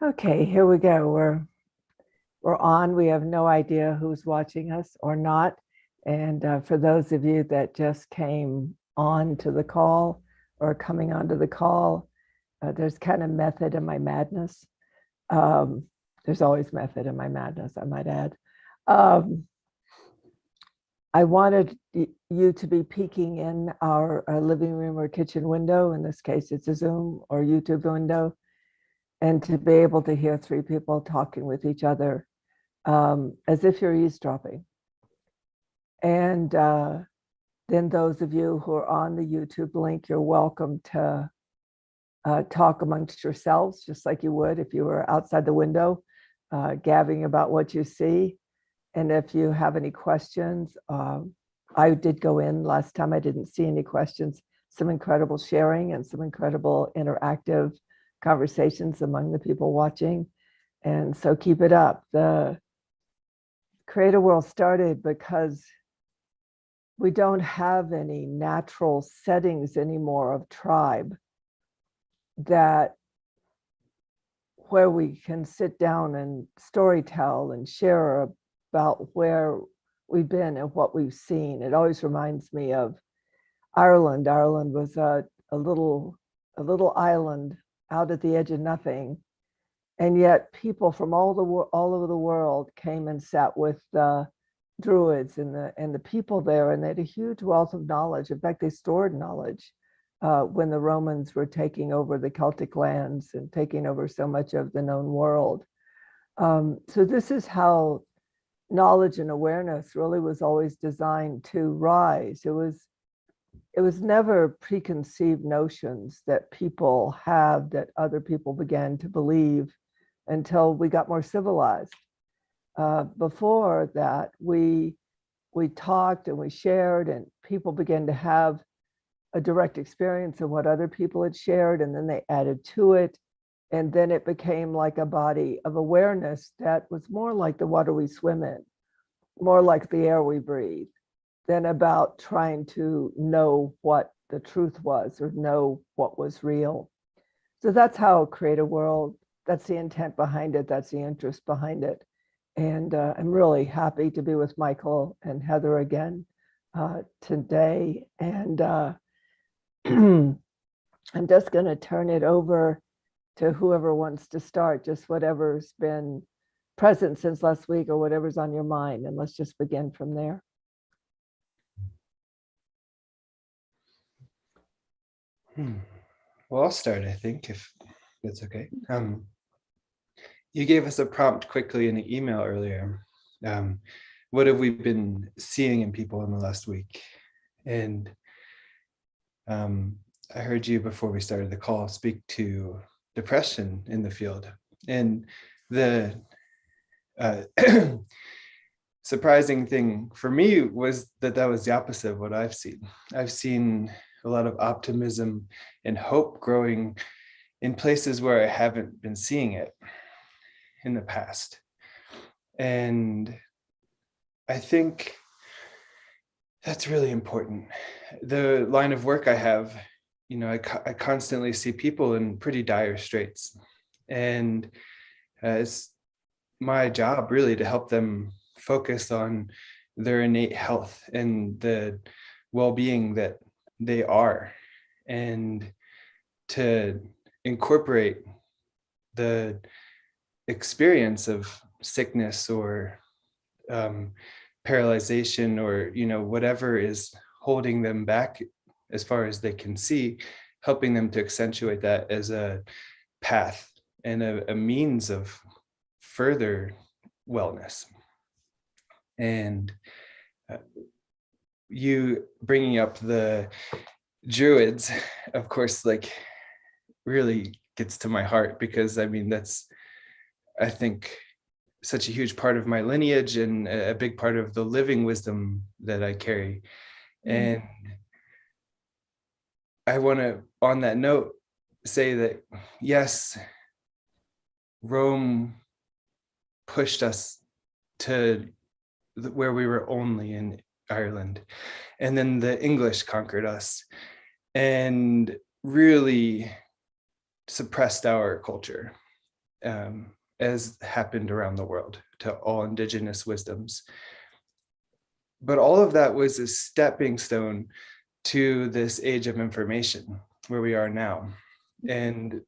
Okay, here we go. We're on. We have no idea who's watching us or not. And for those of you that just came on to the call or coming onto the call, there's kind of method in my madness. Um, there's always method in my madness, I might add. Um, I wanted you to be peeking in our living room or kitchen window. In this case, it's a Zoom or YouTube window, and to be able to hear three people talking with each other as if you're eavesdropping. And then those of you who are on the YouTube link, you're welcome to talk amongst yourselves, just like you would if you were outside the window, gabbing about what you see. And if you have any questions, I did go in last time. I didn't see any questions. Some incredible sharing and some incredible interactive conversations among the people watching. And so keep it up. The Creative World started because we don't have any natural settings anymore of tribe that where we can sit down and story tell and share about where we've been and what we've seen. It always reminds me of Ireland. Ireland was a little island out at the edge of nothing, and yet people from all over the world came and sat with the druids and the people there, and they had a huge wealth of knowledge. In fact, they stored knowledge when the Romans were taking over the Celtic lands and taking over so much of the known world. So this is how knowledge and awareness really was always designed to rise. It was never preconceived notions that people have that other people began to believe until we got more civilized. Before that, we talked and we shared, and people began to have a direct experience of what other people had shared, and then they added to it, and then it became like a body of awareness that was more like the water we swim in, more like the air we breathe, than about trying to know what the truth was or know what was real. So that's how Create a World, that's the intent behind it, that's the interest behind it. And I'm really happy to be with Michael and Heather again today. And I'm just going to turn it over to whoever wants to start, just whatever's been present since last week or whatever's on your mind. And let's just begin from there. Well, I'll start, I think, if that's okay. You gave us a prompt quickly in an email earlier. What have we been seeing in people in the last week? And I heard you before we started the call speak to depression in the field. And the surprising thing for me was that was the opposite of what I've seen. I've seen a lot of optimism and hope growing in places where I haven't been seeing it in the past. And I think that's really important. The line of work I have, I constantly see people in pretty dire straits. And it's my job really to help them focus on their innate health and the well-being that they are, and to incorporate the experience of sickness or paralyzation or whatever is holding them back as far as they can see, helping them to accentuate that as a path and a means of further wellness. And you bringing up the druids, of course, like really gets to my heart, because I mean, that's, I think, such a huge part of my lineage and a big part of the living wisdom that I carry. And I want to, on that note, say that, yes, Rome pushed us to where we were only in Ireland. And then the English conquered us and really suppressed our culture. as happened around the world to all indigenous wisdoms. But all of that was a stepping stone to this age of information where we are now. And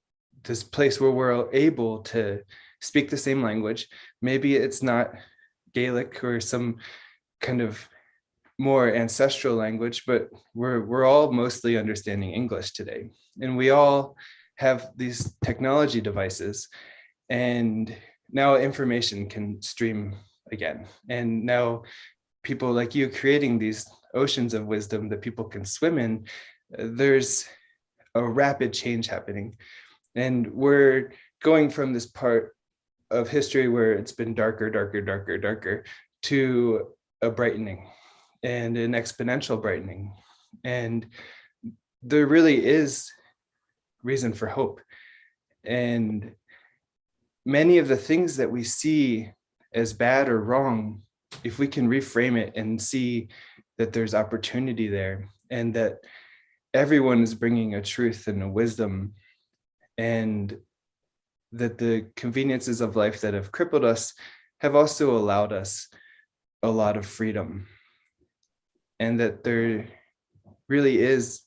this place where we're able to speak the same language. Maybe it's not Gaelic or some kind of more ancestral language, but we're all mostly understanding English today. And we all have these technology devices, and now information can stream again. And now people like you creating these oceans of wisdom that people can swim in, there's a rapid change happening. And we're going from this part of history where it's been darker, darker, darker, darker, to a brightening and an exponential brightening. And there really is reason for hope. And many of the things that we see as bad or wrong, if we can reframe it and see that there's opportunity there, and that everyone is bringing a truth and a wisdom, and that the conveniences of life that have crippled us have also allowed us a lot of freedom, and that there really is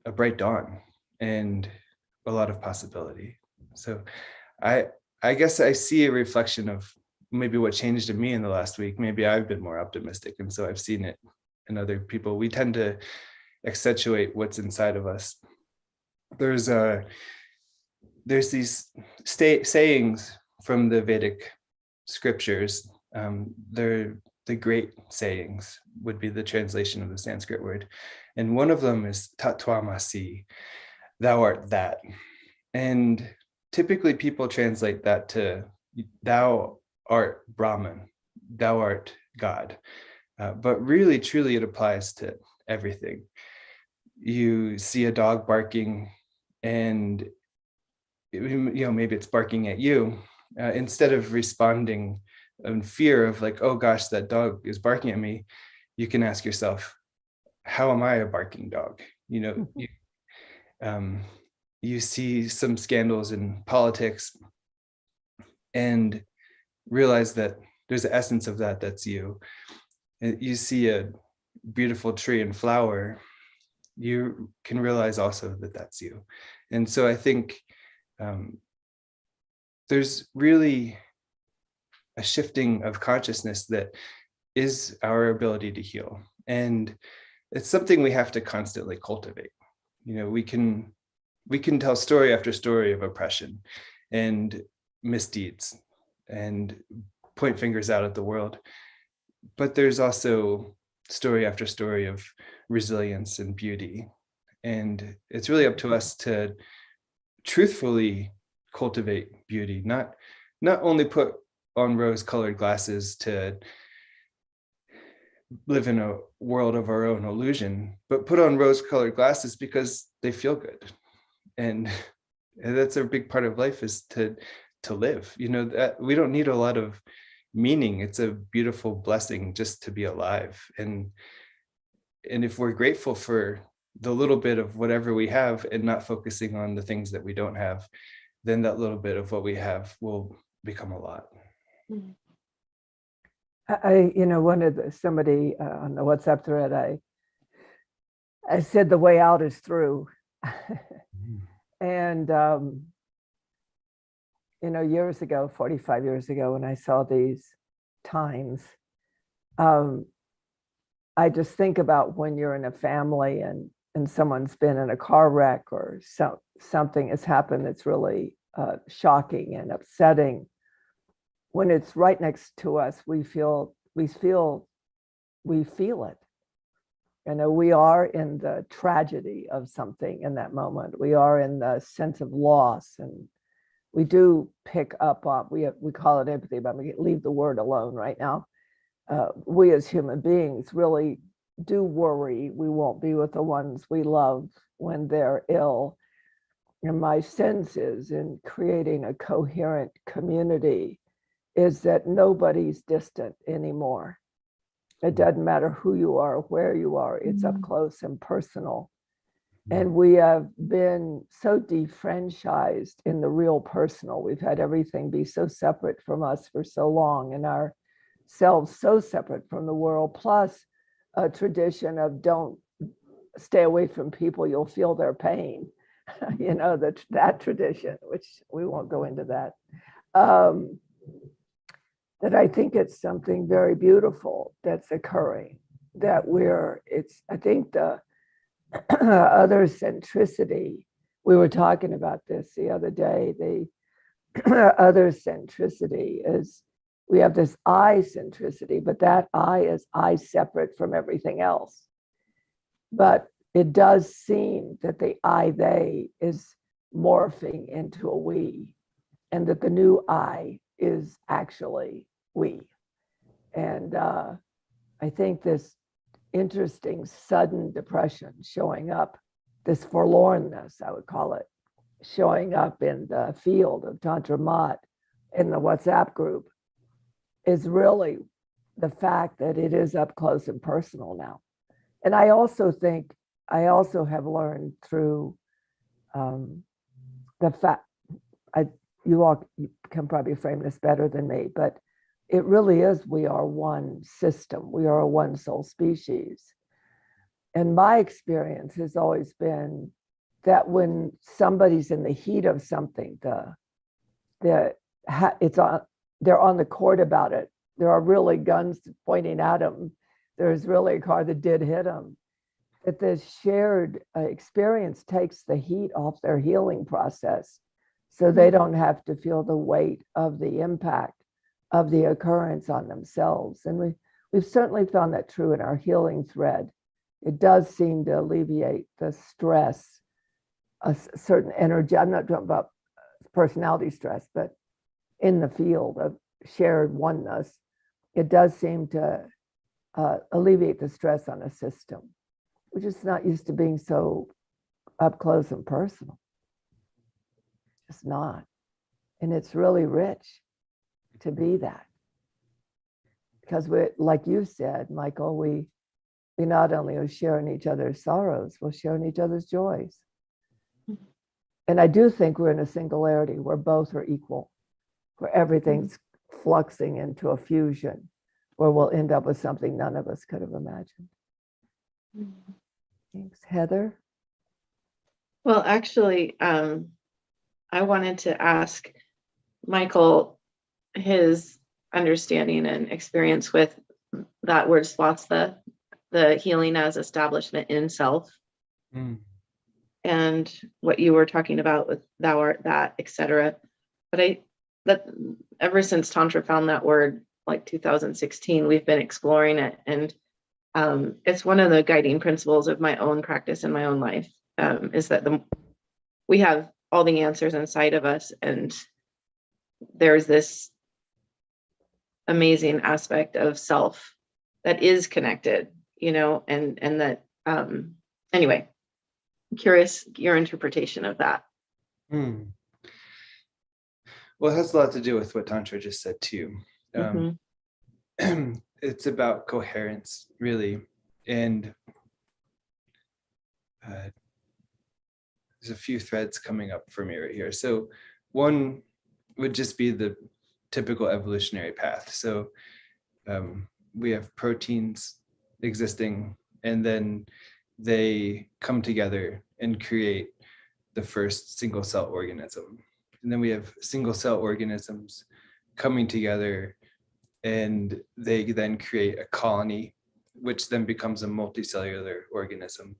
a bright dawn and a lot of possibility. So I guess I see a reflection of maybe what changed in me in the last week. Maybe I've been more optimistic, and so I've seen it in other people. We tend to accentuate what's inside of us. There's these sayings from the Vedic scriptures. They're the great sayings, would be the translation of the Sanskrit word. And one of them is Tatvamasi, thou art that. And typically people translate that to thou art Brahman, thou art God. But really, truly, it applies to everything. You see a dog barking, and maybe it's barking at you. Instead of responding in fear of like, oh gosh, that dog is barking at me, you can ask yourself, how am I a barking dog? You see some scandals in politics and realize that there's the essence of that, that's you. You see a beautiful tree and flower, you can realize also that that's you. And so I think there's really a shifting of consciousness that is our ability to heal. And it's something we have to constantly cultivate. We can tell story after story of oppression and misdeeds and point fingers out at the world. But there's also story after story of resilience and beauty. And it's really up to us to truthfully cultivate beauty, not only put on rose-colored glasses to live in a world of our own illusion, but put on rose-colored glasses because they feel good. And that's a big part of life, is to live. That we don't need a lot of meaning. It's a beautiful blessing just to be alive. And if we're grateful for the little bit of whatever we have and not focusing on the things that we don't have, then that little bit of what we have will become a lot. Somebody on the WhatsApp thread, I said the way out is through. And years ago, 45 years ago, when I saw these times, I just think about when you're in a family and someone's been in a car wreck or something has happened that's really shocking and upsetting. When it's right next to us, we feel it. We are in the tragedy of something in that moment. We are in the sense of loss, and we do pick up on, we call it empathy, but we leave the word alone right now. We as human beings really do worry we won't be with the ones we love when they're ill. And my sense is, in creating a coherent community, is that nobody's distant anymore. It doesn't matter who you are, where you are, it's up close and personal. And we have been so defranchised in the real personal. We've had everything be so separate from us for so long, and ourselves so separate from the world, plus a tradition of don't stay away from people, you'll feel their pain. You know, that tradition, which we won't go into that. That I think it's something very beautiful that's occurring, that I think the other centricity, we were talking about this the other day, the other centricity is we have this I centricity, but that I is I separate from everything else. But it does seem that the I they is morphing into a we, and that the new I is actually we. And I think this interesting sudden depression showing up, this forlornness, I would call it, showing up in the field of Tantra Maat in the WhatsApp group is really the fact that it is up close and personal now. And I also have learned through the fact, you all can probably frame this better than me, but it really is, we are one system. We are a one soul species. And my experience has always been that when somebody's in the heat of something, they're on the court about it. There are really guns pointing at them. There's really a car that did hit them. That this shared experience takes the heat off their healing process, so they don't have to feel the weight of the impact of the occurrence on themselves. And we've certainly found that true in our healing thread. It does seem to alleviate the stress, a certain energy. I'm not talking about personality stress, but in the field of shared oneness, it does seem to alleviate the stress on a system, which is not used to being so up close and personal. It's not. And it's really rich to be that. Because we, like you said, Michael, we not only are sharing each other's sorrows, we're sharing each other's joys. And I do think we're in a singularity where both are equal, where everything's fluxing into a fusion, where we'll end up with something none of us could have imagined. Thanks. Heather? Well, actually, I wanted to ask Michael his understanding and experience with that word swastika, the healing as establishment in self, and what you were talking about with thou art that, etc. But ever since Tantra found that word, like 2016, we've been exploring it, and it's one of the guiding principles of my own practice in my own life, is that we have all the answers inside of us, and there's this amazing aspect of self that is connected, and that anyway, I'm curious your interpretation of that. Well, it has a lot to do with what Tantra just said too. It's about coherence, really, and there's a few threads coming up for me right here. So one would just be the typical evolutionary path. So we have proteins existing, and then they come together and create the first single cell organism. And then we have single cell organisms coming together, and they then create a colony, which then becomes a multicellular organism.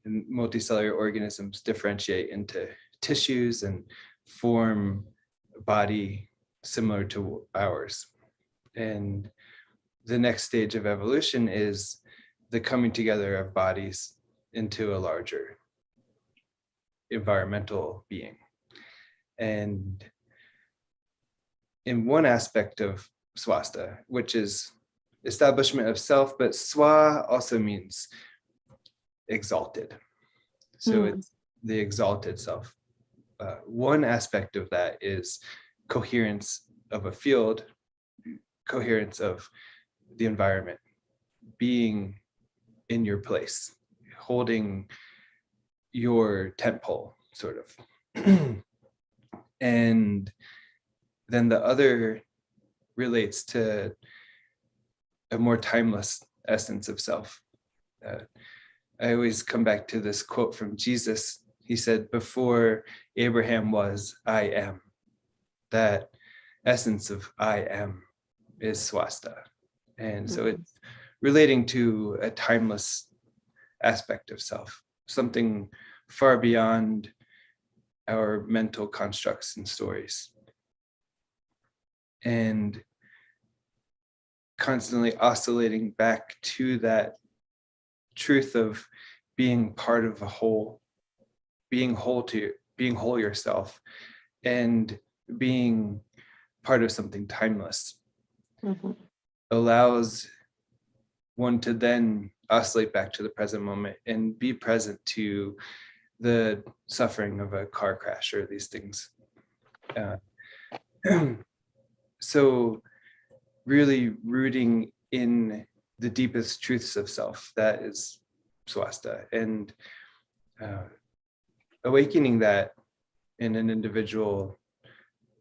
And multicellular organisms differentiate into tissues and form a body similar to ours. And the next stage of evolution is the coming together of bodies into a larger environmental being. And in one aspect of swastika, which is establishment of self, but swa also means exalted. So it's the exalted self. One aspect of that is coherence of a field, coherence of the environment, being in your place, holding your tent pole, sort of. And then the other relates to a more timeless essence of self. I always come back to this quote from Jesus. He said, before Abraham was, I am. That essence of I am is swasta. And so it's relating to a timeless aspect of self, something far beyond our mental constructs and stories. And constantly oscillating back to that truth of being part of a whole, being whole yourself, and being part of something timeless, allows one to then oscillate back to the present moment and be present to the suffering of a car crash or these things. So really rooting in the deepest truths of self, that is swasta, and awakening that in an individual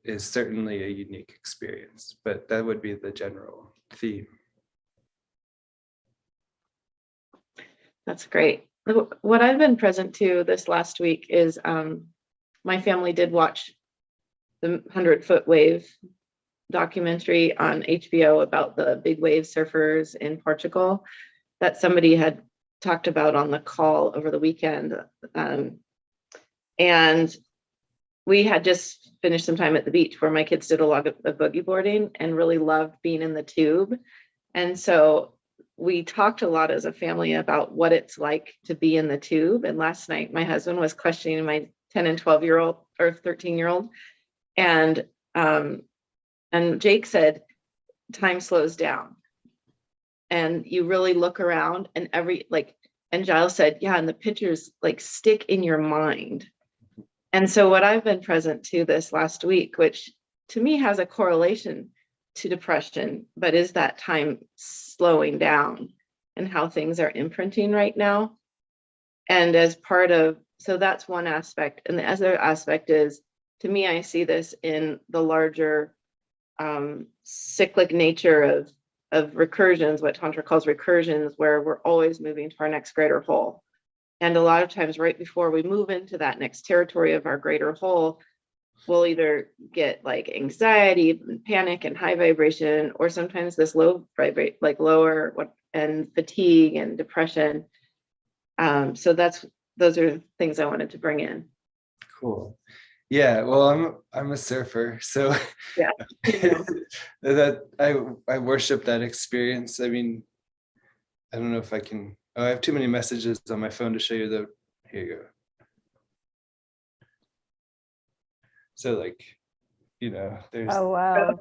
is certainly a unique experience, but that would be the general theme. That's great. What I've been present to this last week is my family did watch the 100-foot wave documentary on HBO about the big wave surfers in Portugal that somebody had talked about on the call over the weekend. And we had just finished some time at the beach where my kids did a lot of boogie boarding and really loved being in the tube. And so we talked a lot as a family about what it's like to be in the tube. And last night, my husband was questioning my 10 and 12-year-old or 13-year-old. And Jake said, time slows down. And you really look around and and Giles said, yeah, and the pictures stick in your mind. And so what I've been present to this last week, which to me has a correlation to depression, but is that time slowing down and how things are imprinting right now. And as part of, so that's one aspect. And the other aspect is, to me, I see this in the larger cyclic nature of recursions, what Tantra calls recursions, where we're always moving to our next greater whole. And a lot of times right before we move into that next territory of our greater whole, we'll either get anxiety, panic, and high vibration, or sometimes this low vibrate, lower, and fatigue and depression. So those are things I wanted to bring in. Cool. Yeah, well, I'm a surfer, so yeah, that I worship that experience. I mean, I don't know if I can. Oh, I have too many messages on my phone to show you the. Here you go. So there's. Oh wow.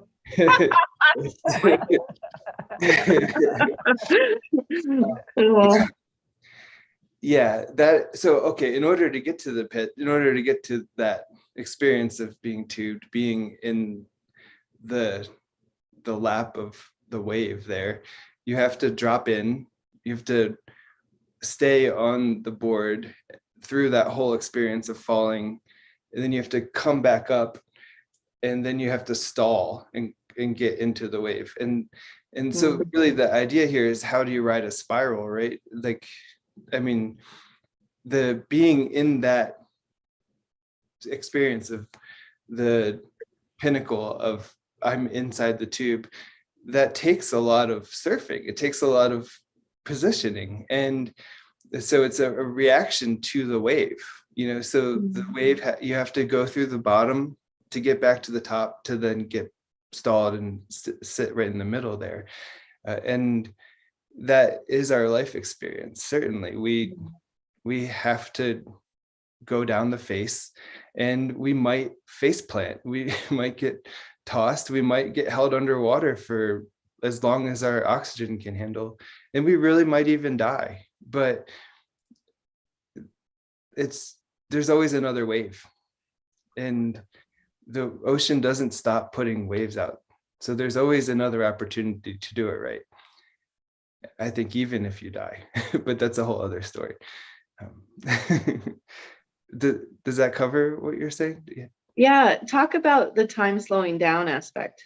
Yeah, that, so okay, in order to get to the pit, in order to get to that experience of being tubed, being in the lap of the wave there, you have to drop in, you have to stay on the board through that whole experience of falling, and then you have to come back up, and then you have to stall and get into the wave. And so really the idea here is, how do you ride a spiral, right? I mean, the being in that experience of the pinnacle of I'm inside the tube, that takes a lot of surfing. It takes a lot of positioning. And so it's a reaction to the wave, so the wave, you have to go through the bottom to get back to the top, to then get stalled and sit right in the middle there. And that is our life experience. Certainly we have to go down the face, and we might face plant, we might get tossed, we might get held underwater for as long as our oxygen can handle, and we really might even die. But there's always another wave, and the ocean doesn't stop putting waves out, so there's always another opportunity to do it right. I think even if you die, but that's a whole other story. Does that cover what you're saying? Yeah. Yeah, talk about the time slowing down aspect.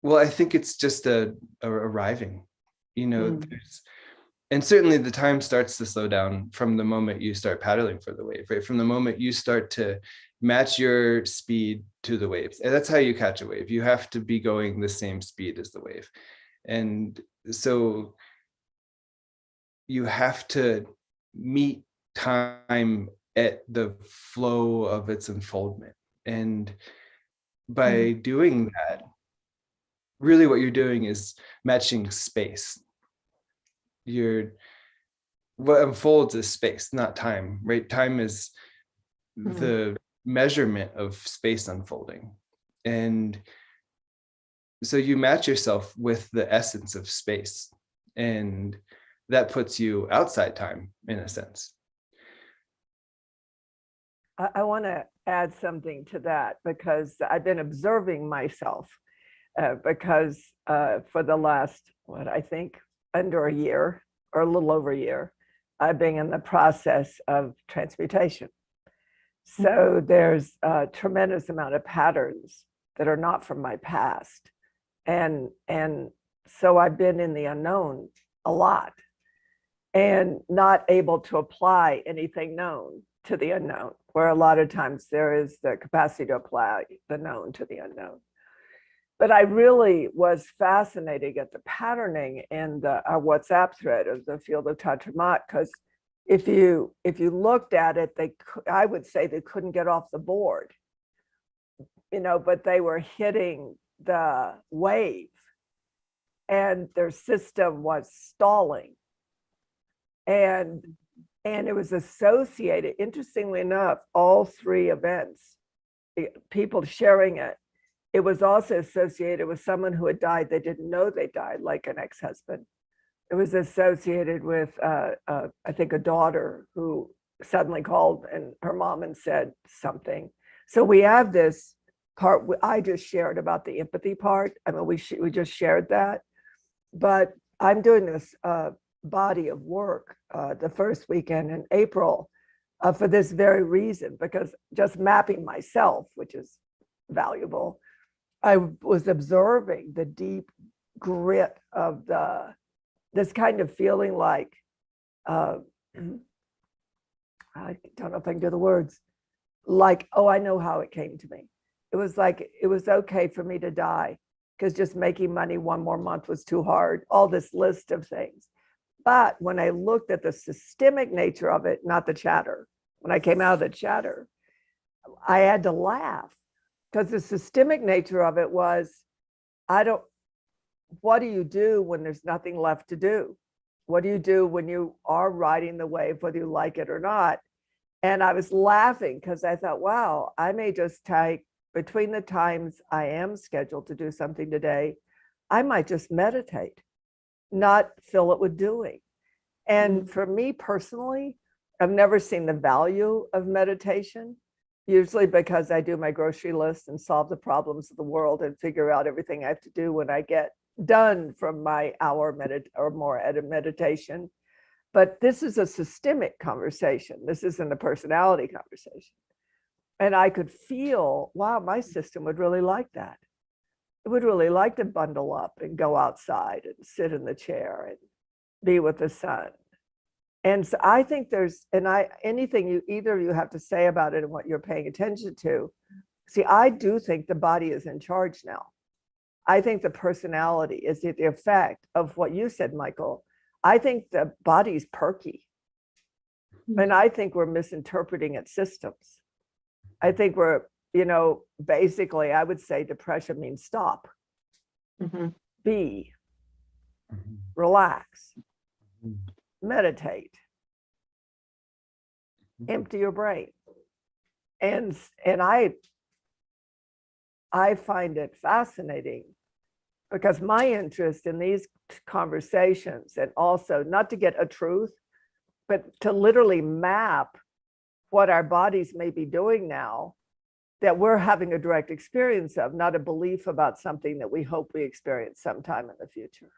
Well, I think it's just a arriving, Mm. and certainly the time starts to slow down from the moment you start paddling for the wave, right? From the moment you start to match your speed to the waves. And that's how you catch a wave. You have to be going the same speed as the wave. And so you have to meet time at the flow of its unfoldment. And by doing that, really what you're doing is matching space. What unfolds is space, not time, right? Time is the measurement of space unfolding. And so you match yourself with the essence of space, and that puts you outside time in a sense. I want to add something to that because I've been observing myself because for the last, what I think, under a year or a little over a year, I've been in the process of transmutation. So there's a tremendous amount of patterns that are not from my past. And so I've been in the unknown a lot and not able to apply anything known to the unknown, where a lot of times there is the capacity to apply the known to the unknown. But I really was fascinated at the patterning in our WhatsApp thread of the field of Tantra Maat, because if you looked at it, I would say they couldn't get off the board, but they were hitting the wave and their system was stalling. And it was associated, interestingly enough, all three events, people sharing it, it was also associated with someone who had died. They didn't know they died, like an ex-husband. It was associated with, I think, a daughter who suddenly called and her mom and said something. So we have this part I just shared about the empathy part. I mean, we just shared that, but I'm doing this body of work the first weekend in April for this very reason, because just mapping myself, which is valuable, I was observing the deep grit of this kind of feeling like, I don't know if I can do the words, like, oh, I know how it came to me. It was like, it was okay for me to die because just making money one more month was too hard, all this list of things. But when I looked at the systemic nature of it, not the chatter, when I came out of the chatter, I had to laugh because the systemic nature of it was, what do you do when there's nothing left to do? What do you do when you are riding the wave, whether you like it or not? And I was laughing because I thought, wow, I may just take, between the times I am scheduled to do something today, I might just meditate, not fill it with doing. And for me personally, I've never seen the value of meditation, usually because I do my grocery list and solve the problems of the world and figure out everything I have to do when I get done from my hour or more at a meditation. But this is a systemic conversation. This isn't a personality conversation. And I could feel, wow, my system would really like that. It would really like to bundle up and go outside and sit in the chair and be with the sun. And so I think anything either of you have to say about it and what you're paying attention to. See, I do think the body is in charge now. I think the personality is the effect of what you said, Michael. I think the body's perky. And I think we're misinterpreting its systems. I think we're, basically, I would say depression means stop, be, relax, meditate, empty your brain. And I find it fascinating because my interest in these conversations, and also not to get a truth, but to literally map what our bodies may be doing now that we're having a direct experience of, not a belief about something that we hope we experience sometime in the future.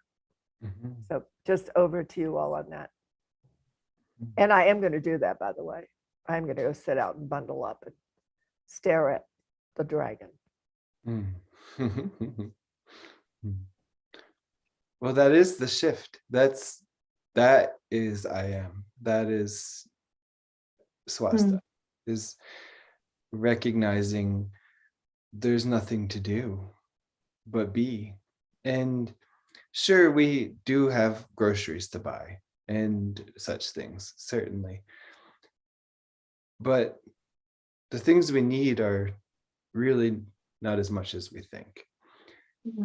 So just over to you all on that. And I am going to do that, by the way. I'm going to go sit out and bundle up and stare at the dragon. Mm. Well, that is the shift. That is I am. That is swasta. Is recognizing there's nothing to do but be. And sure, we do have groceries to buy and such things, certainly. But the things we need are really not as much as we think.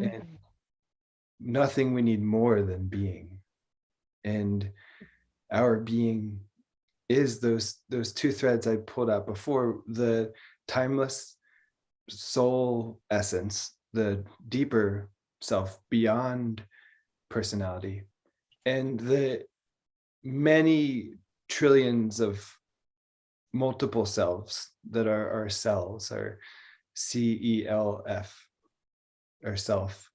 And nothing we need more than being. And our being is those two threads I pulled out before, the timeless soul essence, the deeper self beyond personality, and the many trillions of multiple selves that are our cells, our CELF, our self.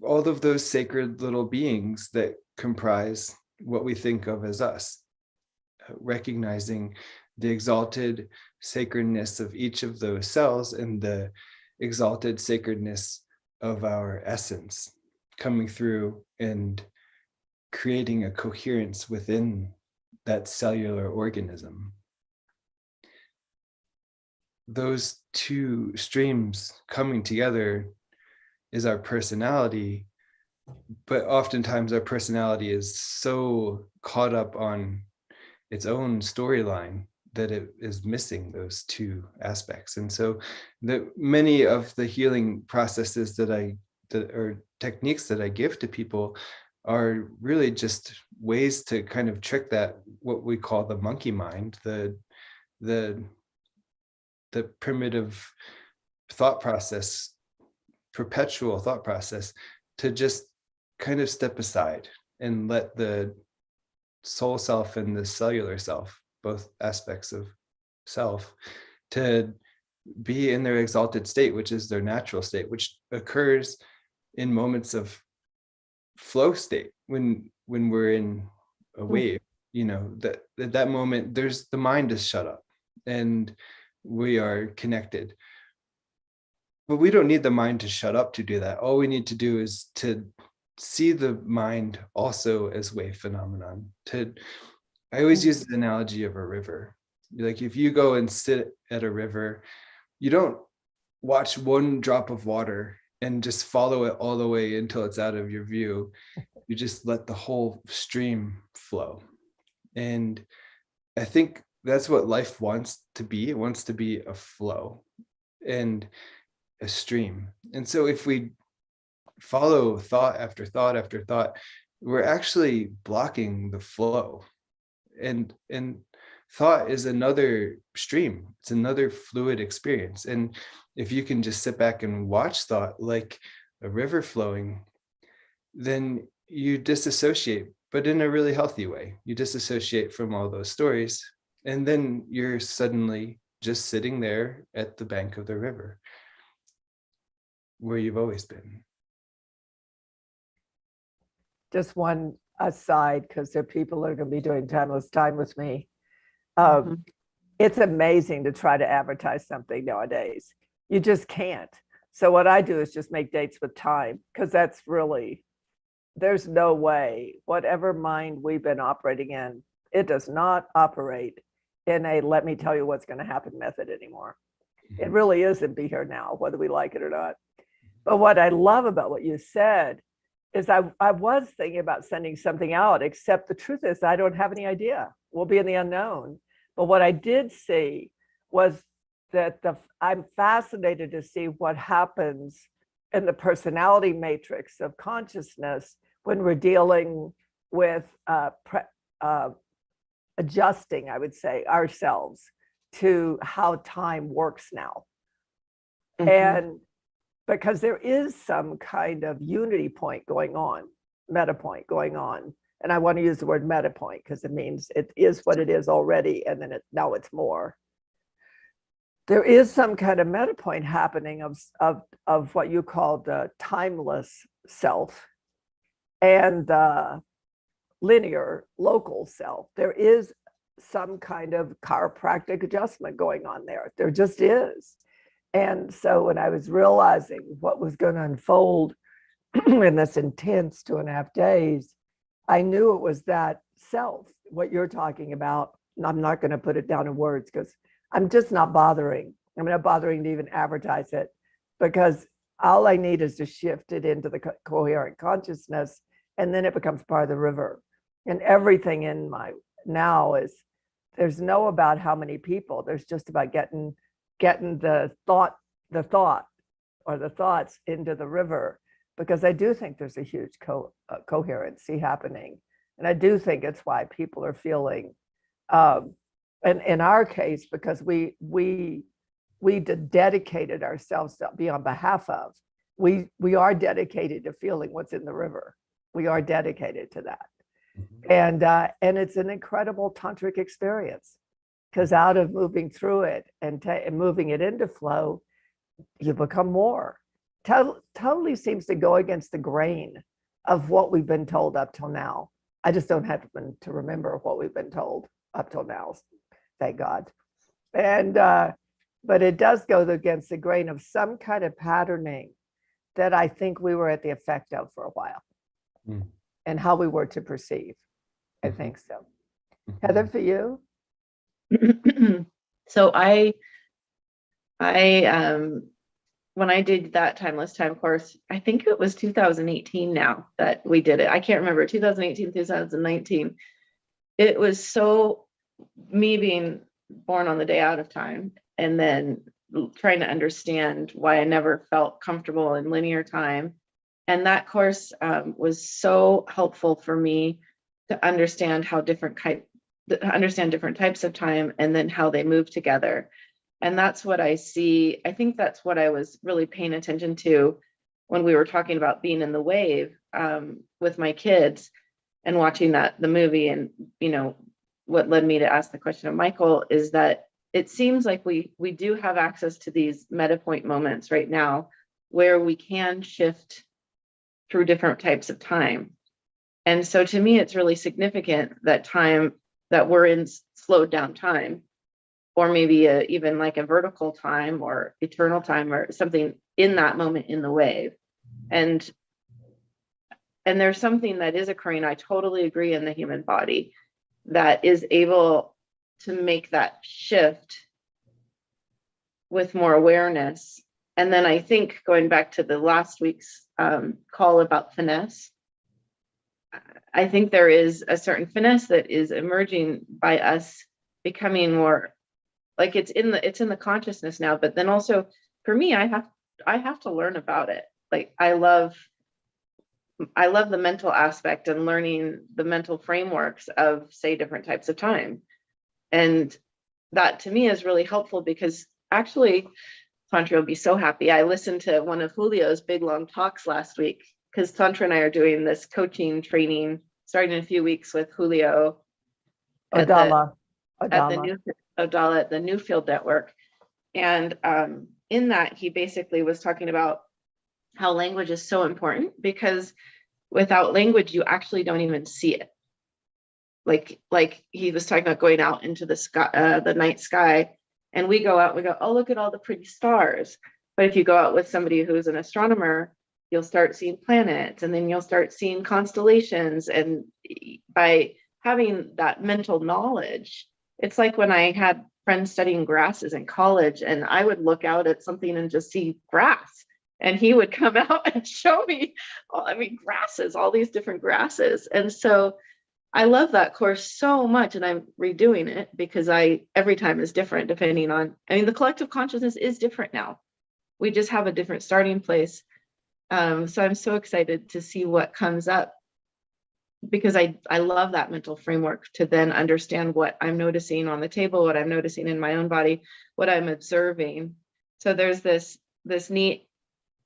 All of those sacred little beings that comprise what we think of as us, recognizing the exalted sacredness of each of those cells and the exalted sacredness of our essence coming through and creating a coherence within that cellular organism. Those two streams coming together is our personality, but oftentimes our personality is so caught up on its own storyline that it is missing those two aspects. And so many of the healing processes or techniques that I give to people are really just ways to kind of trick that, what we call the monkey mind, the primitive thought process, perpetual thought process, to just kind of step aside and let the soul self and the cellular self, both aspects of self, to be in their exalted state, which is their natural state, which occurs in moments of flow state, when we're in a wave, that at that moment the mind is shut up and we are connected. But we don't need the mind to shut up to do that. All we need to do is to see the mind also as wave phenomenon. I always use the analogy of a river. Like if you go and sit at a river, you don't watch one drop of water and just follow it all the way until it's out of your view. You just let the whole stream flow. And I think that's what life wants to be. It wants to be a flow and a stream. And so if we follow thought after thought after thought, we're actually blocking the flow. And thought is another stream. It's another fluid experience. And if you can just sit back and watch thought like a river flowing, then you disassociate, but in a really healthy way. You disassociate from all those stories, and then you're suddenly just sitting there at the bank of the river where you've always been. Just one aside, because there are people that are going to be doing timeless time with me. It's amazing to try to advertise something nowadays. You just can't. So what I do is just make dates with time, because that's really, there's no way, whatever mind we've been operating in, it does not operate in a let me tell you what's going to happen method anymore. It really isn't be here now, whether we like it or not. But what I love about what you said is I was thinking about sending something out, except the truth is I don't have any idea. We'll be in the unknown. But what I did see was that I'm fascinated to see what happens in the personality matrix of consciousness when we're dealing with adjusting, I would say, ourselves to how time works now. And because there is some kind of unity point going on, meta point going on. And I want to use the word meta point because it means it is what it is already, and then now it's more. There is some kind of meta point happening of what you call the timeless self, and linear local self. There is some kind of chiropractic adjustment going on there. There just is. And so when I was realizing what was going to unfold in this intense 2.5 days, I knew it was that self, what you're talking about. And I'm not going to put it down in words because I'm just not bothering. I'm not bothering to even advertise it, because all I need is to shift it into the coherent consciousness, and then it becomes part of the river. And everything in my now is, there's no about how many people, there's just about getting the thought or the thoughts into the river, because I do think there's a huge coherency happening. And I do think it's why people are feeling, and in our case, because we dedicated ourselves to be on behalf of, we are dedicated to feeling what's in the river. We are dedicated to that. And it's an incredible tantric experience, because out of moving through it and moving it into flow, you become more. Totally seems to go against the grain of what we've been told up till now. I just don't happen to remember what we've been told up till now, thank God. And but it does go against the grain of some kind of patterning that I think we were at the effect of for a while, and how we were to perceive. I think so. Heather, for you? So I when I did that timeless time course, I think it was 2018 now that we did it. I can't remember, 2018, 2019. It was so, me being born on the day out of time, and then trying to understand why I never felt comfortable in linear time. And that course was so helpful for me to understand how different types of time, and then how they move together. And that's what I see. I think that's what I was really paying attention to when we were talking about being in the wave with my kids and watching the movie. And, what led me to ask the question of Michael is that it seems like we do have access to these meta point moments right now where we can shift through different types of time. And so to me, it's really significant that we're in slowed down time, or maybe even like a vertical time or eternal time or something in that moment in the wave. And there's something that is occurring, I totally agree, in the human body that is able to make that shift with more awareness. And then I think going back to the last week's call about finesse, I think there is a certain finesse that is emerging by us becoming more like it's in the consciousness now. But then also for me, I have to learn about it. Like I love the mental aspect and learning the mental frameworks of, say, different types of time. And that to me is really helpful, because actually, Tantra will be so happy. I listened to one of Julio's big long talks last week, because Tantra and I are doing this coaching training starting in a few weeks with Julio Odala. at the Newfield Network. And in that, he basically was talking about how language is so important, because without language, you actually don't even see it. Like he was talking about going out into the sky, the night sky, and we go out, we go, oh, look at all the pretty stars. But if you go out with somebody who's an astronomer, you'll start seeing planets, and then you'll start seeing constellations. And by having that mental knowledge, it's like when I had friends studying grasses in college, and I would look out at something and just see grass, and he would come out and show me, grasses, all these different grasses. And so I love that course so much, and I'm redoing it because every time is different depending on, the collective consciousness is different now. We just have a different starting place. So I'm so excited to see what comes up, because I love that mental framework to then understand what I'm noticing on the table, what I'm noticing in my own body, what I'm observing. So there's this neat,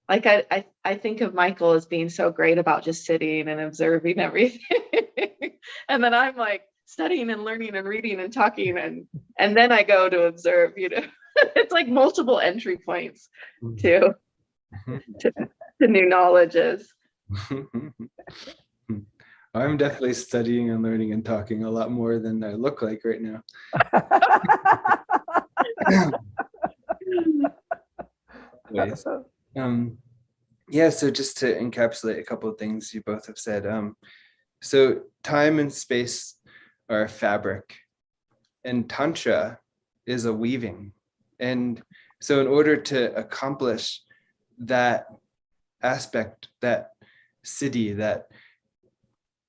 like I think of Michael as being so great about just sitting and observing everything. And then I'm like studying and learning and reading and talking, and then I go to observe, it's like multiple entry points to new knowledges. I'm definitely studying and learning and talking a lot more than I look like right now. Anyways, yeah, so just to encapsulate a couple of things you both have said. So time and space are a fabric, and Tantra is a weaving. And so in order to accomplish that aspect, that siddhi, that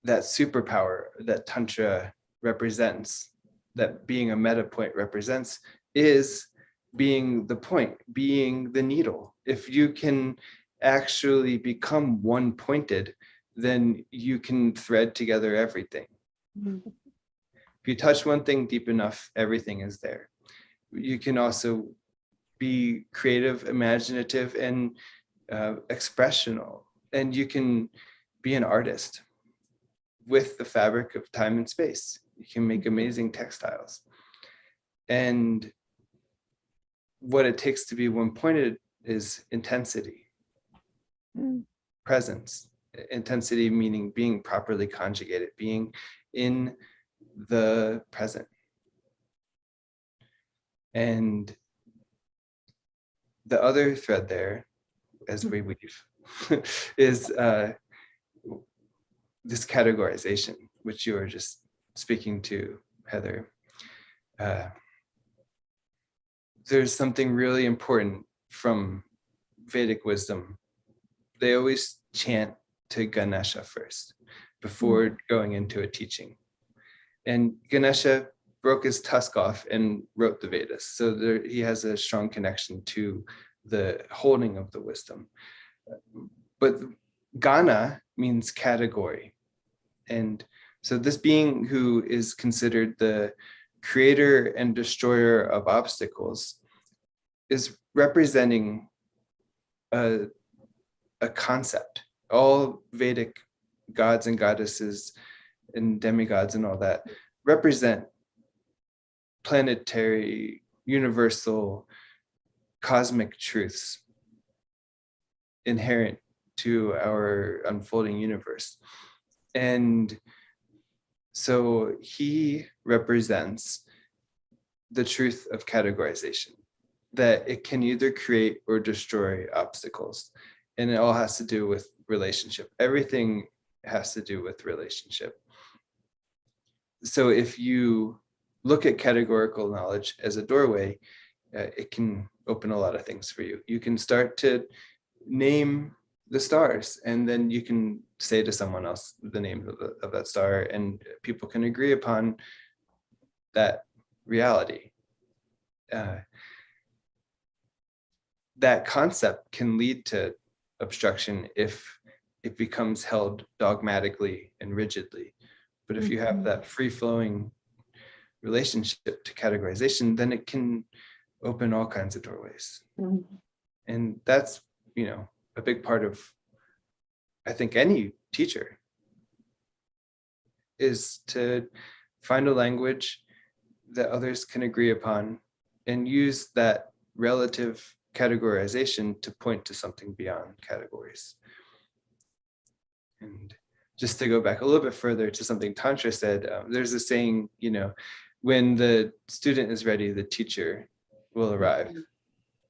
superpower that Tantra represents, that being a meta point represents, is being the point, being the needle. If you can actually become one pointed, then you can thread together everything. If you touch one thing deep enough, everything is there. You can also be creative, imaginative, and expressional, and you can be an artist with the fabric of time and space. You can make amazing textiles. And what it takes to be one pointed is intensity, presence. Intensity meaning being properly conjugated, being in the present. And the other thread there, as we weave, is this categorization, which you were just speaking to, Heather. There's something really important from Vedic wisdom. They always chant to Ganesha first before going into a teaching. And Ganesha broke his tusk off and wrote the Vedas. So he has a strong connection to the holding of the wisdom. But Gana means category. And so this being who is considered the creator and destroyer of obstacles is representing a concept. All Vedic gods and goddesses and demigods and all that represent planetary, universal, cosmic truths inherent to our unfolding universe. And so he represents the truth of categorization, that it can either create or destroy obstacles. And it all has to do with relationship. Everything has to do with relationship. So if you look at categorical knowledge as a doorway, it can open a lot of things for you. You can start to name the stars, and then you can say to someone else the name of that star, and people can agree upon that reality. That concept can lead to obstruction if it becomes held dogmatically and rigidly. But if you have that free-flowing relationship to categorization, then it can open all kinds of doorways. And that's, a big part of, I think, any teacher, is to find a language that others can agree upon and use that relative categorization to point to something beyond categories. And just to go back a little bit further to something Tantra said, there's a saying, when the student is ready, the teacher will arrive.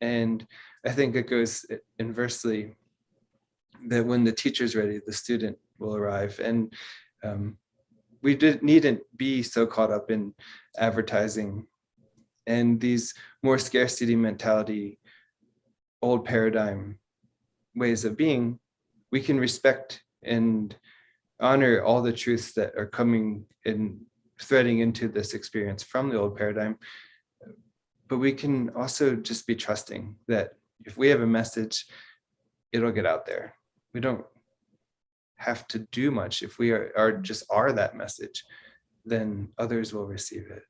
And I think it goes inversely, that when the teacher's ready, the student will arrive. And we needn't be so caught up in advertising and these more scarcity mentality, old paradigm ways of being. We can respect and honor all the truths that are coming and threading into this experience from the old paradigm. But we can also just be trusting that if we have a message, it'll get out there. We don't have to do much. If we are that message, then others will receive it.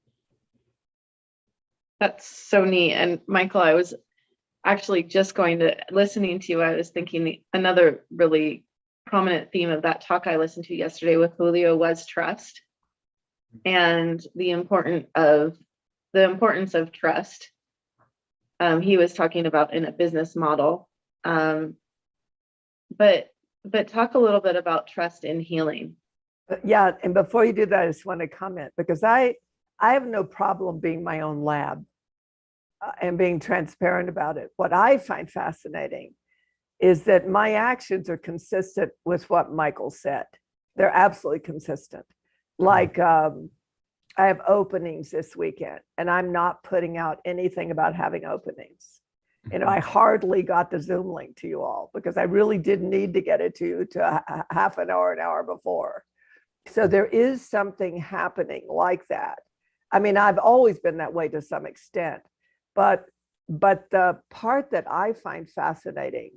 That's so neat. And Michael, I was actually just listening to you, I was thinking another really prominent theme of that talk I listened to yesterday with Julio was trust, and the importance of trust. He was talking about in a business model, but talk a little bit about trust in healing, Yeah, and before you do that, I just want to comment because I have no problem being my own lab and being transparent about it. What I find fascinating is that my actions are consistent with what Michael said. They're absolutely consistent. Like I have openings this weekend, and I'm not putting out anything about having openings. You know, I hardly got the Zoom link to you all because I really didn't need to get it to you to half an hour before. So there is something happening like that. I mean, I've always been that way to some extent, but the part that I find fascinating,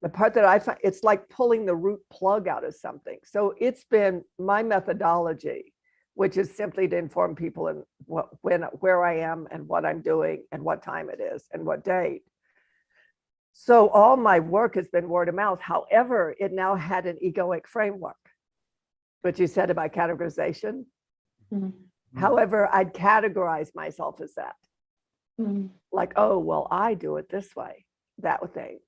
the part that I find, it's like pulling the root plug out of something. So it's been my methodology, which is simply to inform people in where I am and what I'm doing and what time it is and what date. So all my work has been word of mouth. However, it now had an egoic framework, what you said about categorization. Mm-hmm. However, I'd categorize myself as that. Mm-hmm. Like, oh, well, I do it this way, that thing.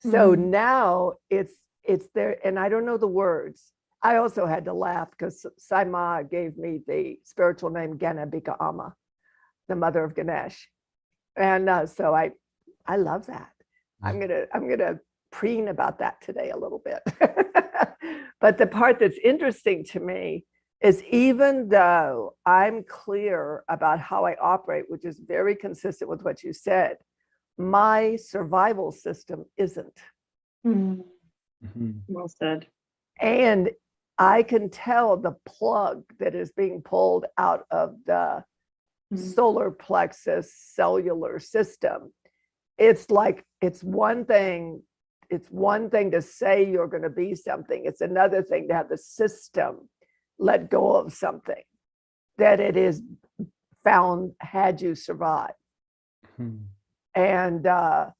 So now it's there, and I don't know the words. I also had to laugh because Saima gave me the spiritual name Ganabika Amma, the mother of Ganesh, and so I love that. I'm gonna preen about that today a little bit. But the part that's interesting to me is even though I'm clear about how I operate, which is very consistent with what you said, my survival system isn't. Mm-hmm. Well said. And I can tell the plug that is being pulled out of the solar plexus cellular system. It's like, it's one thing to say you're going to be something. It's another thing to have the system let go of something that it is found had you survived. And I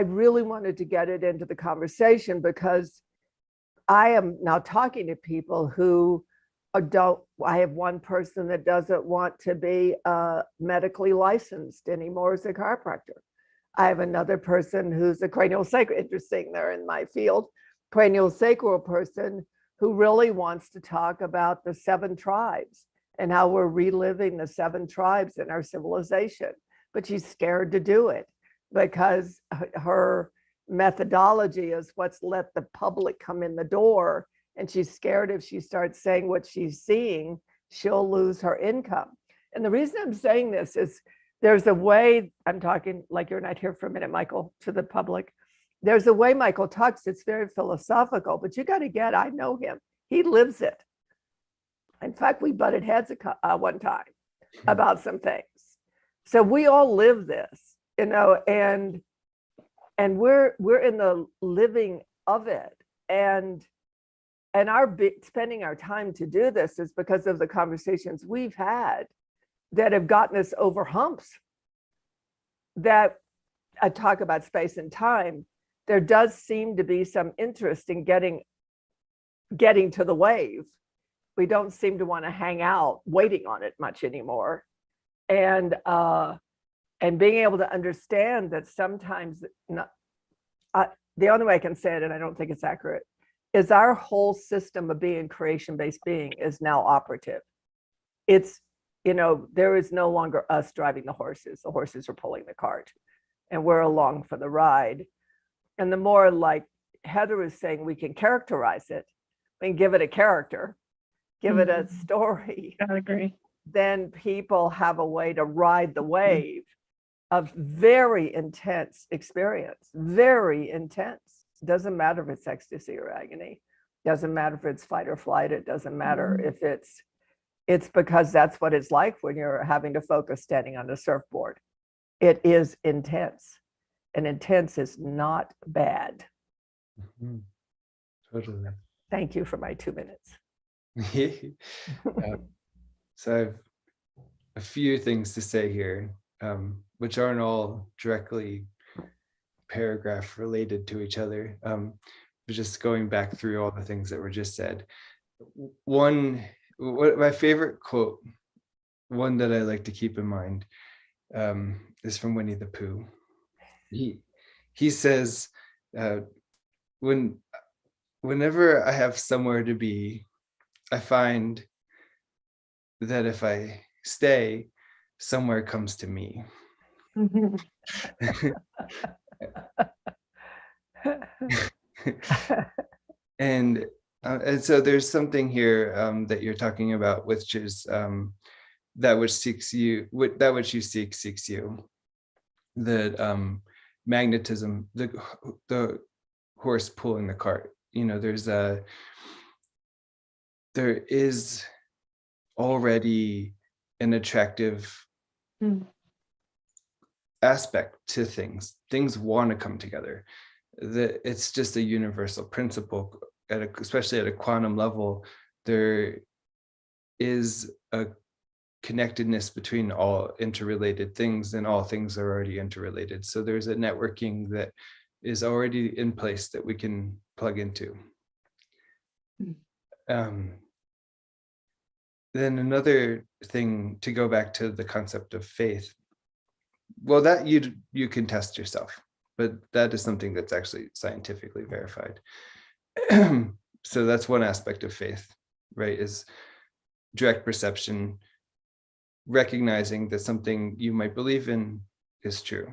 really wanted to get it into the conversation because I am now talking to people who don't. I have one person that doesn't want to be medically licensed anymore as a chiropractor. I have another person who's a cranial sacral, interesting, they're in my field, cranial sacral person who really wants to talk about the 7 tribes and how we're reliving the 7 tribes in our civilization. But she's scared to do it because her methodology is what's let the public come in the door. And she's scared if she starts saying what she's seeing, she'll lose her income. And the reason I'm saying this is there's a way, I'm talking like you're not here for a minute, Michael, to the public. There's a way Michael talks, it's very philosophical, but you got to get, I know him. He lives it. In fact, we butted heads one time about some things. So we all live this, you know, and we're in the living of it. And our spending our time to do this is because of the conversations we've had that have gotten us over humps. That I talk about space and time. There does seem to be some interest in getting to the wave. We don't seem to want to hang out waiting on it much anymore. And being able to understand that sometimes the only way I can say it, and I don't think it's accurate, is our whole system of being creation-based being is now operative. It's, you know, there is no longer us driving the horses are pulling the cart and we're along for the ride. And the more, like Heather is saying, we can characterize it and give it a character, give it a story. I agree. Then people have a way to ride the wave of very intense experience, very intense. Doesn't matter if it's ecstasy or agony. Doesn't matter if it's fight or flight. It doesn't matter if it's because that's what it's like when you're having to focus standing on the surfboard. It is intense, and intense is not bad. Totally. Thank you for my 2 minutes. So I have a few things to say here, which aren't all directly paragraph related to each other. But just going back through all the things that were just said. My favorite quote, one that I like to keep in mind, is from Winnie the Pooh. He says, when whenever I have somewhere to be, I find that if I stay, somewhere comes to me. and and so there's something here that you're talking about, which is that which seeks you, that which you seek seeks you. The magnetism, the horse pulling the cart. There is already an attractive aspect to things. Things want to come together. It's just a universal principle, especially at a quantum level. There is a connectedness between all interrelated things, and all things are already interrelated. So there's a networking that is already in place that we can plug into. Then another thing, to go back to the concept of faith, well, that you can test yourself, but that is something that's actually scientifically verified. So that's one aspect of faith, right? Is direct perception, recognizing that something you might believe in is true.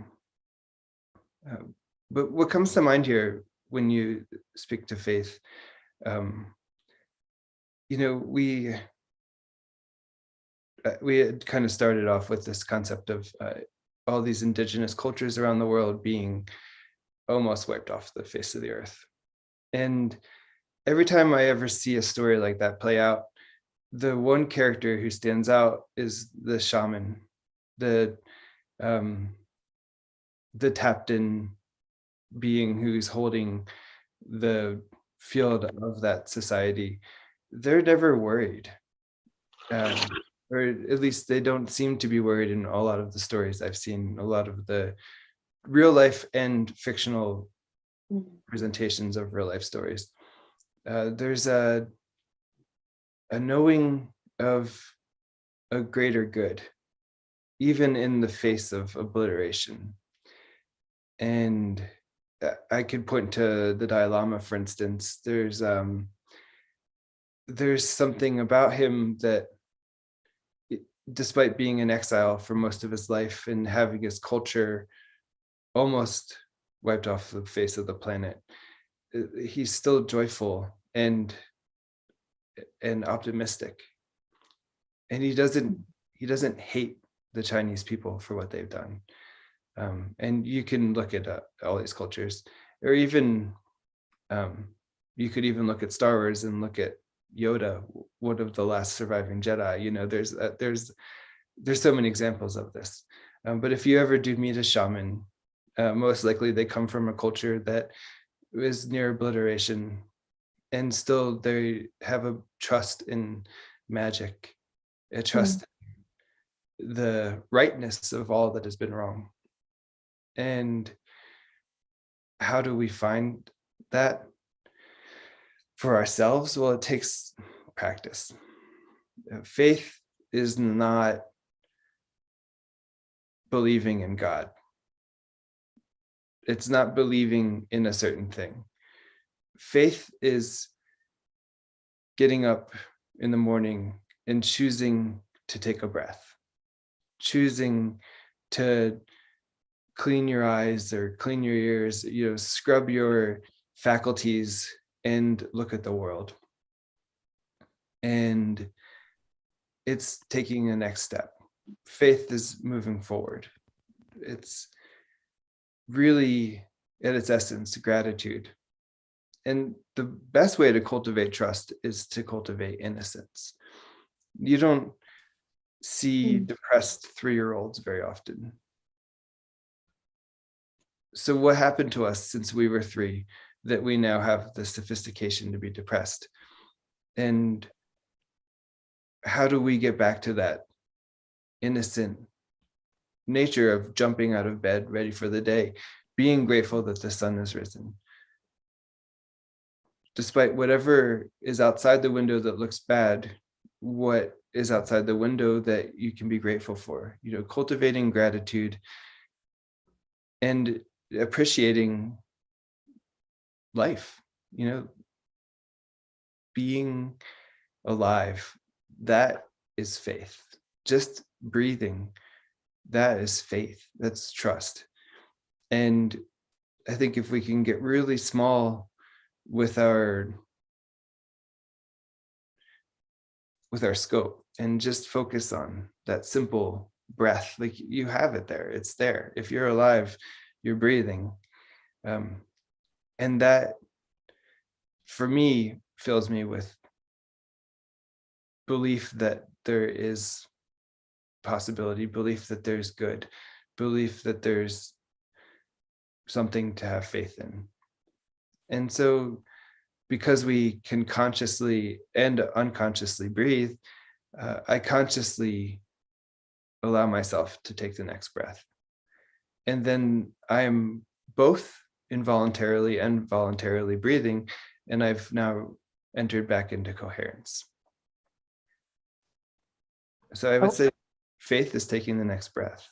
But what comes to mind here when you speak to faith, we had kind of started off with this concept of all these indigenous cultures around the world being almost wiped off the face of the earth. And every time I ever see a story like that play out, the one character who stands out is the shaman, the tapped in being who's holding the field of that society. They're never worried. Or at least they don't seem to be worried in a lot of the stories I've seen, a lot of the real life and fictional presentations of real life stories. There's a knowing of a greater good, even in the face of obliteration. And I could point to the Dalai Lama, for instance. There's something about him that, despite being in exile for most of his life and having his culture almost wiped off the face of the planet, he's still joyful and optimistic. And he doesn't hate the Chinese people for what they've done. And you can look at all these cultures, or even you could even look at Star Wars and look at Yoda, one of the last surviving Jedi. There's so many examples of this. But if you ever do meet a shaman, most likely they come from a culture that is near obliteration, and still they have a trust in magic, a trust in the rightness of all that has been wrong. And how do we find that for ourselves? Well, it takes practice. Faith is not believing in God. It's not believing in a certain thing. Faith is getting up in the morning and choosing to take a breath, choosing to clean your eyes or clean your ears, scrub your faculties and look at the world. And it's taking a next step. Faith is moving forward. It's really, at its essence, gratitude. And the best way to cultivate trust is to cultivate innocence. You don't see depressed 3-year-olds very often. So what happened to us since we were 3 that we now have the sophistication to be depressed? And how do we get back to that innocent nature of jumping out of bed, ready for the day, being grateful that the sun has risen? Despite whatever is outside the window that looks bad, what is outside the window that you can be grateful for? Cultivating gratitude and appreciating life. being alive, that is faith. Just breathing, that is faith. That's trust. And I think if we can get really small with our scope and just focus on that simple breath, like you have it there, it's there. If you're alive, you're breathing. And that, for me, fills me with belief that there is possibility, belief that there's good, belief that there's something to have faith in. And so, because we can consciously and unconsciously breathe, I consciously allow myself to take the next breath. And then I am both involuntarily and voluntarily breathing, and I've now entered back into coherence. So I would say faith is taking the next breath.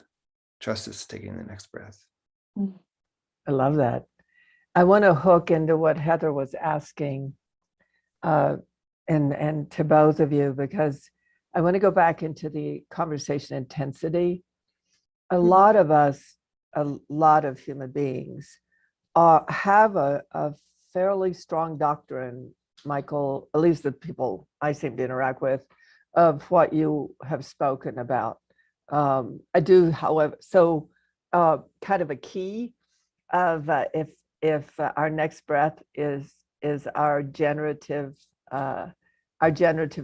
Trust is taking the next breath. I love that. I want to hook into what Heather was asking, and to both of you, because I want to go back into the conversation intensity. A lot of us, a lot of human beings have a fairly strong doctrine, Michael, at least the people I seem to interact with, of what you have spoken about. I do, however, so kind of a key of if our next breath is our generative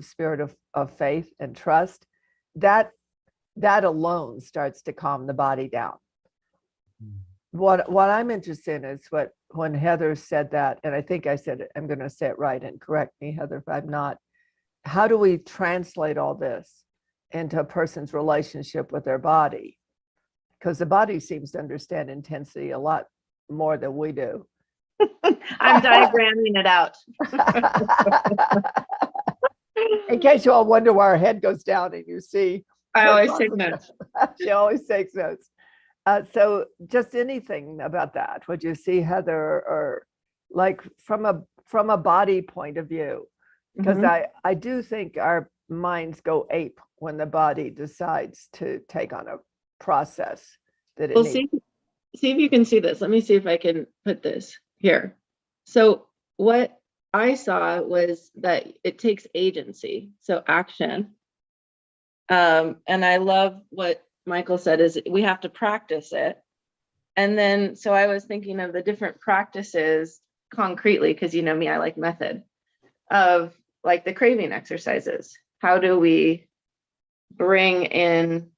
spirit of faith and trust, that alone starts to calm the body down. What I'm interested in is when Heather said that, and I think I said it, I'm going to say it right, and correct me, Heather, if I'm not. How do we translate all this into a person's relationship with their body? Because the body seems to understand intensity a lot more than we do. I'm diagramming it out. In case you all wonder why our head goes down and you see. I always take notes. She always takes notes. So just anything about that, would you see, Heather, or like from a body point of view? Because I do think our minds go ape when the body decides to take on a process that it needs. See if you can see this. Let me see if I can put this here. So what I saw was that it takes agency, so action. And I love what Michael said is we have to practice it. And then, so I was thinking of the different practices concretely, because you know me, I like method, of like the craving exercises. How do we bring in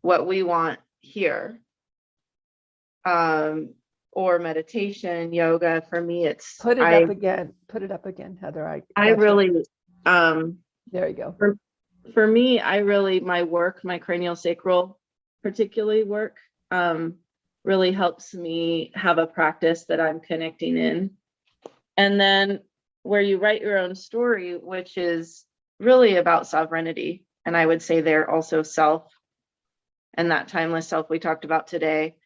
what we want here? Or meditation, yoga. For me, it's Put it up again, Heather. I really there you go. For me, my work, my cranial sacral particularly work, really helps me have a practice that I'm connecting in. And then where you write your own story, which is really about sovereignty. And I would say there also self, and that timeless self we talked about today.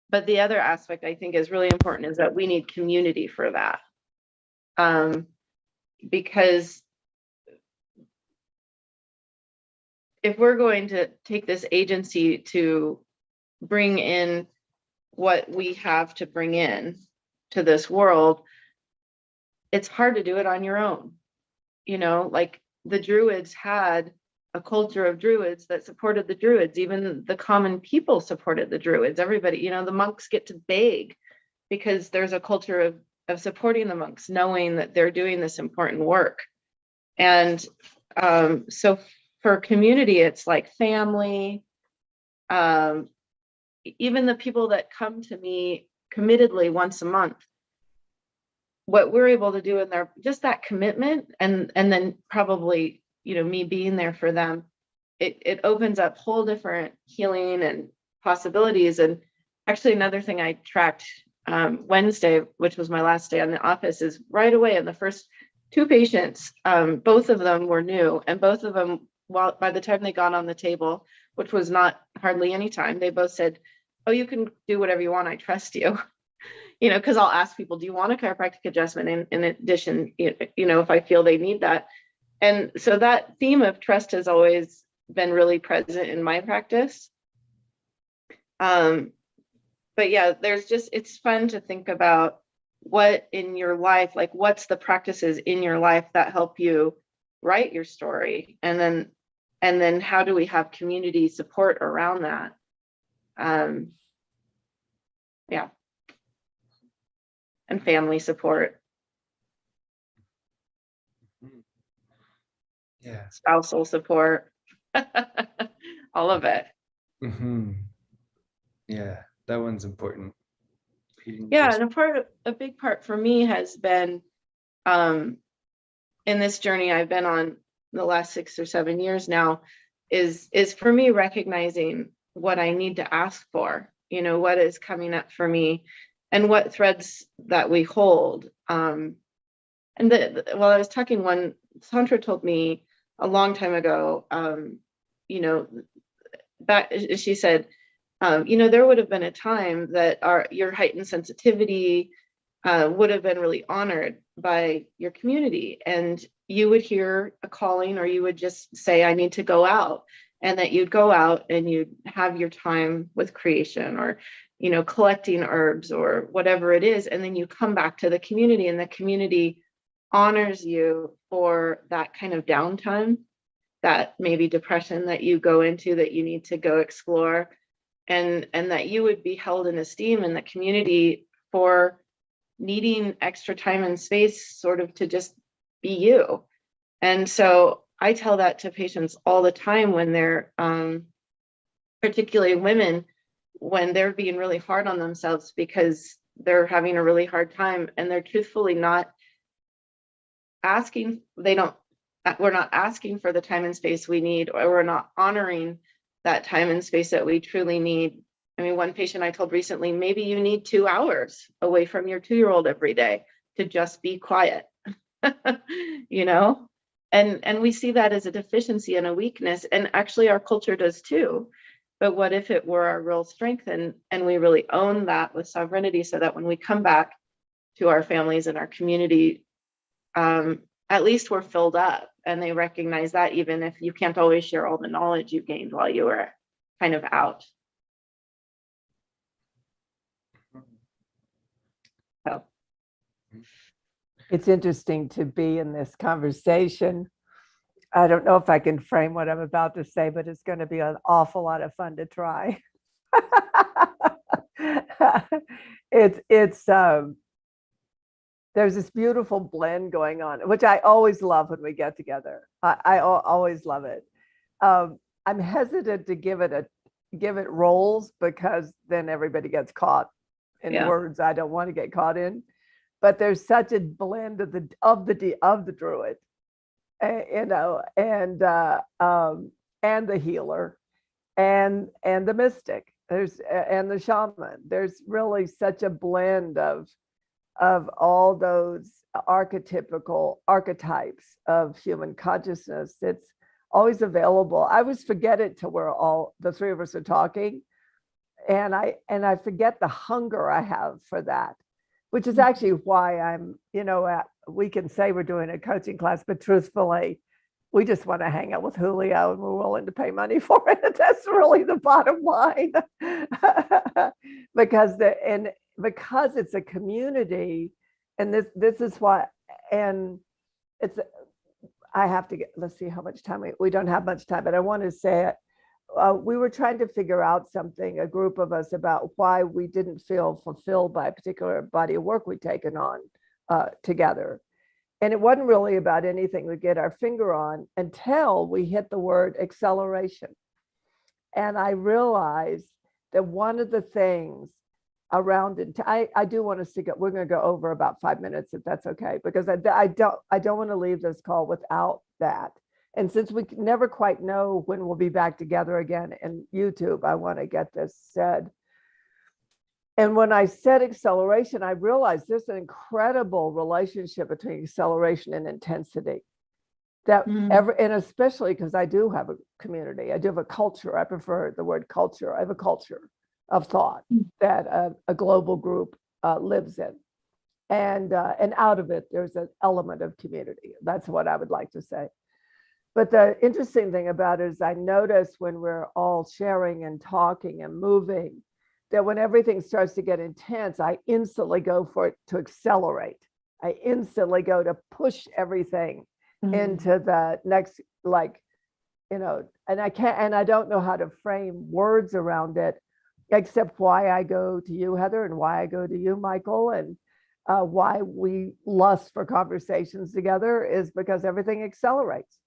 But the other aspect I think is really important is that we need community for that. Because if we're going to take this agency to bring in what we have to bring in to this world, it's hard to do it on your own. You know, like the Druids had a culture of Druids that supported the Druids. Even the common people supported the Druids. Everybody, you know, the monks get to beg because there's a culture of supporting the monks, knowing that they're doing this important work. And so for community, it's like family, even the people that come to me committedly once a month, what we're able to do in there, just that commitment, and then probably, you know, me being there for them, it opens up whole different healing and possibilities. And actually another thing I tracked Wednesday, which was my last day on the office, is right away in the first 2 patients, both of them were new, and both of them, by the time they got on the table, which was not hardly any time, they both said, "Oh, you can do whatever you want. I trust you." because I'll ask people, do you want a chiropractic adjustment in addition, if I feel they need that. And so that theme of trust has always been really present in my practice. But yeah, it's fun to think about what in your life, like what's the practices in your life that help you write your story, and then how do we have community support around that? Yeah, and family support, Yeah. spousal support, all of it. Mm-hmm. Yeah, that one's important. Yeah, and a big part for me has been in this journey I've been on the last 6 or 7 years now is for me recognizing what I need to ask for, what is coming up for me and what threads that we hold. And while I was talking, one Tantra told me a long time ago, she said, there would have been a time that your heightened sensitivity would have been really honored by your community, and you would hear a calling, or you would just say, I need to go out, and that you'd go out and you'd have your time with creation, or collecting herbs or whatever it is, and then you come back to the community, and the community honors you for that kind of downtime, that maybe depression that you go into, that you need to go explore, and that you would be held in esteem in the community for needing extra time and space sort of to just be you. And so I tell that to patients all the time when they're particularly women, when they're being really hard on themselves because they're having a really hard time, and they're truthfully not asking, we're not asking for the time and space we need, or we're not honoring that time and space that we truly need. I mean, one patient I told recently, maybe you need 2 hours away from your 2-year-old every day to just be quiet, and we see that as a deficiency and a weakness, and actually our culture does too. But what if it were our real strength, and we really own that with sovereignty, so that when we come back to our families and our community, at least we're filled up, and they recognize that, even if you can't always share all the knowledge you gained while you were kind of out. So it's interesting to be in this conversation. I don't know if I can frame what I'm about to say, but it's going to be an awful lot of fun to try. There's this beautiful blend going on, which I always love when we get together. I always love it. I'm hesitant to give it roles, because then everybody gets caught in words I don't want to get caught in. But there's such a blend of the druid, and the healer, and the mystic. And the shaman. There's really such a blend of all those archetypes of human consciousness. It's always available. I always forget it till we're all, the three of us are talking, and I forget the hunger I have for that, which is actually why I'm, we can say we're doing a coaching class, but truthfully, we just want to hang out with Julio, and we're willing to pay money for it. That's really the bottom line. because it's a community, and this is why, and it's, I have to get, let's see how much time we don't have much time, but I want to say it. We were trying to figure out something, a group of us, about why we didn't feel fulfilled by a particular body of work we'd taken on together. And it wasn't really about anything we get our finger on until we hit the word acceleration. And I realized that one of the things around it, I do want to stick it, we're going to go over about 5 minutes, if that's okay, because I don't want to leave this call without that. And since we never quite know when we'll be back together again in YouTube, I want to get this said. And when I said acceleration, I realized there's an incredible relationship between acceleration and intensity. And especially because I do have a community, I do have a culture. I prefer the word culture. I have a culture of thought that a global group lives in. And out of it, there's an element of community. That's what I would like to say. But the interesting thing about it is I notice when we're all sharing and talking and moving, that when everything starts to get intense, I instantly go for it to accelerate. I instantly go to push everything into the next, like, and I don't know how to frame words around it, except why I go to you, Heather, and why I go to you, Michael, and why we lust for conversations together is because everything accelerates.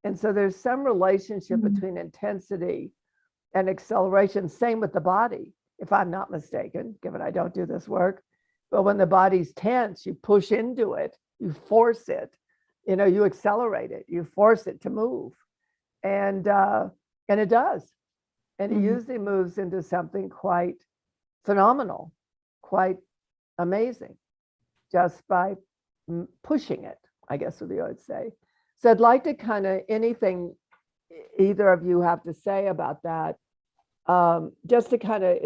And so there's some relationship between intensity and acceleration. Same with the body, if I'm not mistaken, given I don't do this work. But when the body's tense, you push into it, you force it, you accelerate it, you force it to move. And it does. And it usually moves into something quite phenomenal, quite amazing, just by pushing it, I guess would be what I'd say. So I'd like to kind of anything either of you have to say about that. Just to kind of,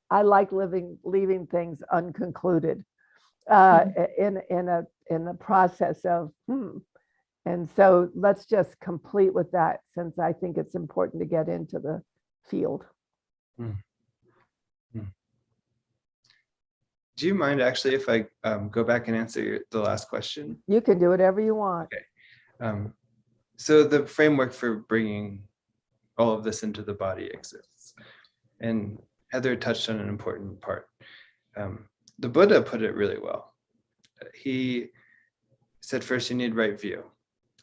I like leaving things unconcluded in the process of And so let's just complete with that, since I think it's important to get into the field. Do you mind actually if I go back and answer the last question? You can do whatever you want. Okay. So the framework for bringing all of this into the body exists. And Heather touched on an important part. The Buddha put it really well. He said, first you need right view.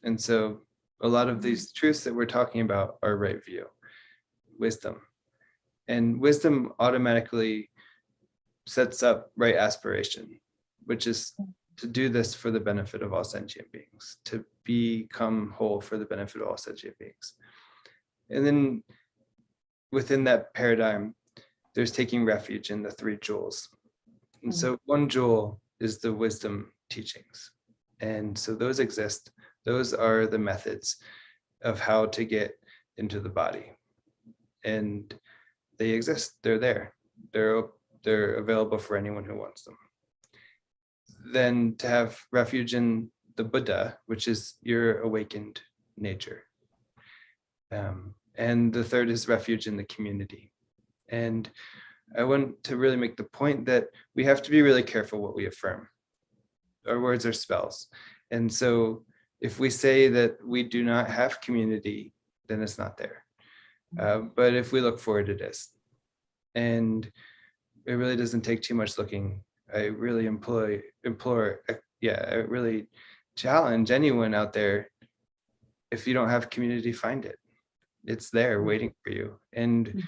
And so a lot of these truths that we're talking about are right view, wisdom. And wisdom automatically sets up right aspiration, which is to do this for the benefit of all sentient beings, to become whole for the benefit of all sentient beings. And then within that paradigm, there's taking refuge in the three jewels. And so one jewel is the wisdom teachings. And so those exist. Those are the methods of how to get into the body. And they exist. They're there. They're available for anyone who wants them. Then to have refuge in the Buddha, which is your awakened nature. And the third is refuge in the community. And I want to really make the point that we have to be really careful what we affirm. Our words are spells. And so if we say that we do not have community, then it's not there. But if we look for it, it is. And it really doesn't take too much looking. I really I really challenge anyone out there, if you don't have community, find it. It's there waiting for you. And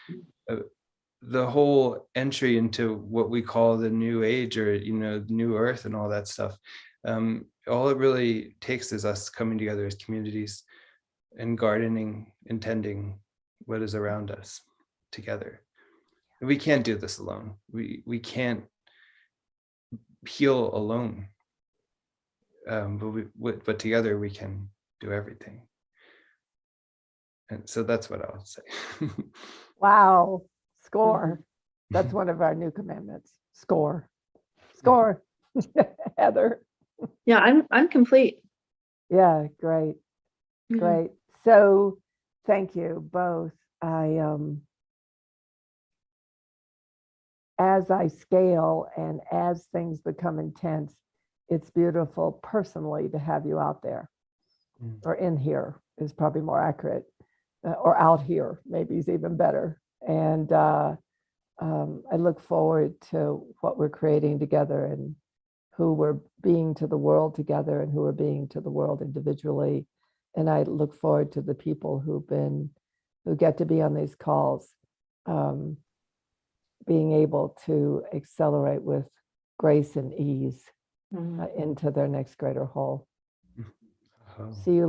the whole entry into what we call the new age, or new earth and all that stuff, all it really takes is us coming together as communities and gardening and tending what is around us together. We can't do this alone. We can't heal alone, but together we can do everything. And so that's what I'll say. Wow, score. That's one of our new commandments. Score. Heather. Yeah, I'm complete. Yeah, great. Great. So thank you both. As I scale and as things become intense, it's beautiful personally to have you out there, or in here is probably more accurate, or out here maybe is even better. And I look forward to what we're creating together, and who we're being to the world together, and who we're being to the world individually. And I look forward to the people who get to be on these calls, being able to accelerate with grace and ease into their next greater whole. See you